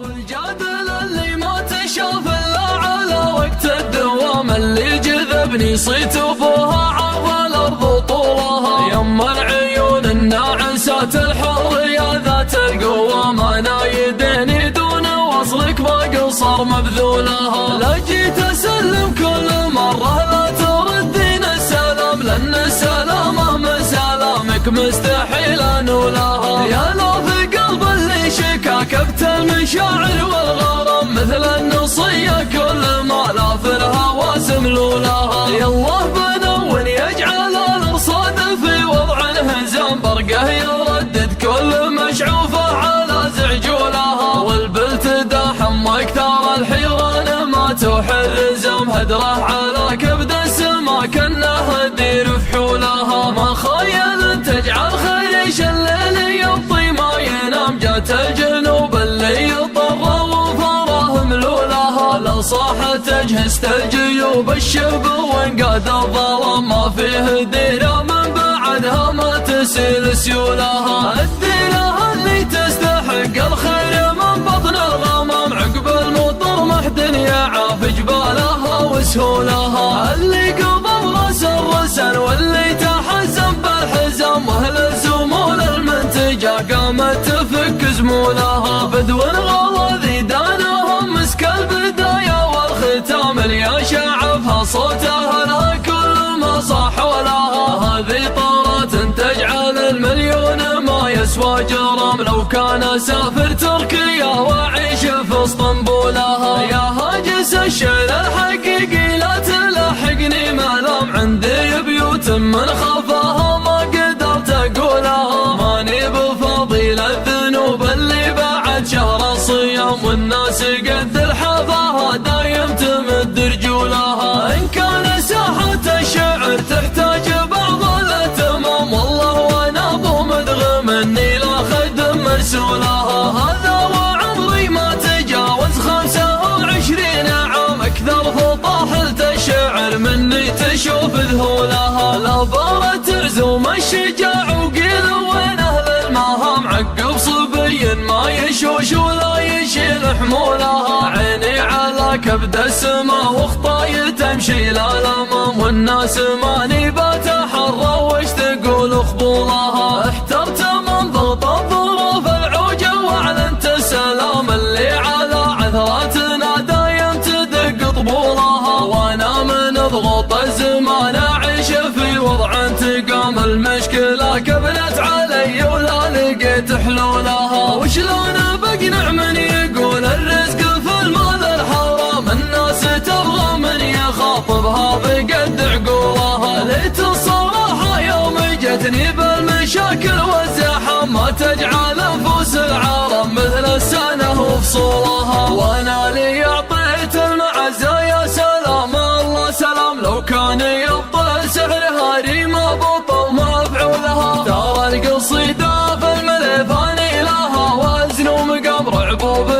والجادل اللي ما تشاف الا على وقت الدوام، اللي جذبني صيت فوها عرض الارض طولها، يما العيون الناعسات الحرية ذات القوام، انا يديني دون وصلك بقصر مبذولها، لا جيت اسلم كل مرة لا تردين السلام، لان السلامة من سلامك مستحيل انولها، يا لو في قلب اللي شكا كبت المشاعر والغرام، مثل النصية كل ما لا في الهوى سملولها، يا الله بنون يجعل الارصاد في وضع انهزام، برقه يردد كل مشعوفة على زعجولها، والبلت داحم واكثر الحيران ما توحي الرزام، هدره على كبد السما كانه دير فحولها، ما خيل تجعل خيش الليل يبطي ما ينام، جات الجنوب اللي يضطر وفراه ملولها، لا صاحت اجهزة الجيوب الشب وانقاد الظلام، ما فيه ديره من بعدها ما تسيل سيولها، الديره اللي تستحق الخير من بطن الغمام، عقب المطر محدن يعاف جبالها وسهولها، اللي قبل راس الرسل واللي تحزم بالحزام، واهل الزمول المنتجة قامت تفك زمولها، بدو غواذي دانهم مسك البداية والختام، اللي شعفها صوتها لا كل ما صاح ولها، هذه طارات تجعل المليون ما يسوى جرام، لو كان سافر تركيا واعيش في اسطنبولها، يا هاجس الشعر الحقيقي لا تلاحقني ملام، عندي بيوت من خفاها ما قدرت اقولها، ماني بفضيل الذنوب اللي بعد شهر الصيام، والناس قد الحفاها دايم تمد رجولها، ان كان ساحة الشعر تحتاج بعض الاتمام، والله وانا ابو مدغم اني لا خدم مرسولها، هذا وعمري ما تجاوز 25 عام، اكثر فطاحلة الشعر مني تشوف ذهولها، لا بارت رزوم الشجاع وقيل وين اهل المهام، عقب صبي ما يشوش ولا يشيل حمولها، عيني على كبد السما وخطاي تمشي للامام، والناس ماني بتحرى وش تقول خبولها، احترت من ضغط الظروف العوجة واعلنت السلام، اللي على عثراتنا دايم تدق طبولها، وانا من ضغوط الزمان اعيش في وضع انتقام، المشكلة كبلت علي ولا لقيت حلولها، وشلون بقنع من يقول الرزق في المال الحرام، الناس تبغى من يخاطبها بقد عقولها، ليت الصراحة يوم جتني بالمشاكل والزحام، ما تجعل انفوس العالم مثل السنة وفصولها، وانا لي اعطيت المعزة يا سلام الله سلام، لو كان يبطل سعرها ريما بطل مفعولها، ترى القصيدة في الملفاني لها وزن ومقام، رعبوب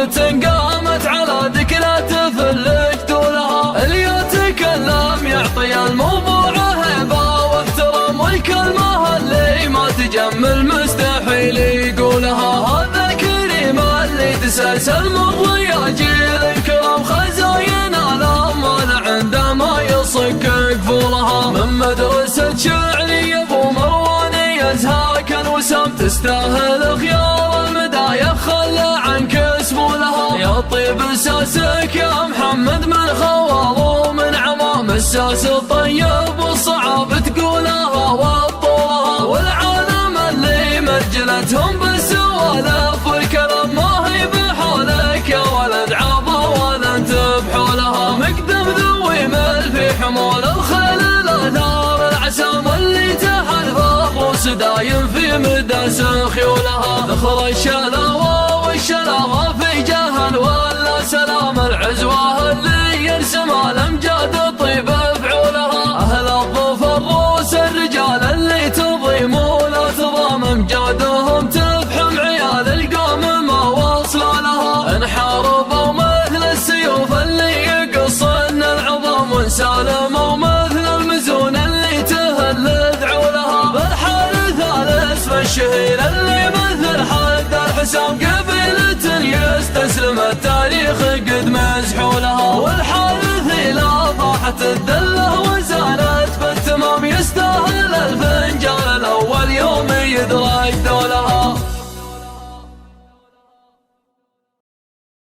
قامت على ذكرى تفل جدولها، اللي يتكلم يعطي الموضوع هيبة واحترام، والكلمة اللي ما تجمل مستحيل يقولها، هذا الكريم اللي تسلسل مضي جيل الكرام، خزاين الاموال عندما يصك قفولها، من مدرسة شعري ابو مروان يزهاك الوسام، تستاهل خيار المدايا خلى عنك اسمه لها، يا طيب اساسك يا محمد من خوال ومن عمام، الساس الطيب والصعب تقولها وابطولها، والعالم اللي مرجلتهم بالسوالف والكلام، ما هي بحولك يا ولد عبا ولا انت بحولها، مقدم ذوي مل في حمول الخيل الانهار العسام، اللي تحل فخروس دايم في مدى خيولها، ذخر الشلاوة والشلاوة في جهل ولا سلام، العزوة اللي يرسم الامجاد طيب فعولها، اهل الظفر روس الرجال اللي تضيم ولا تضام، امجادهم تفحم عيال القوم ما وصل لها، انحاربوا مثل السيوف اللي يقصن العظام، وانسالموا مثل المزون اللي تهل ذعولها، بالحارث الاسم الشهير اللي مثل حد الحسام، قبيلة يست يسلم التاريخ قد مزحوا لها، والحارث إلى طاحت الذلة وزالت بالتمام، يستاهل الفنجان الأول يوم يدرج دولها.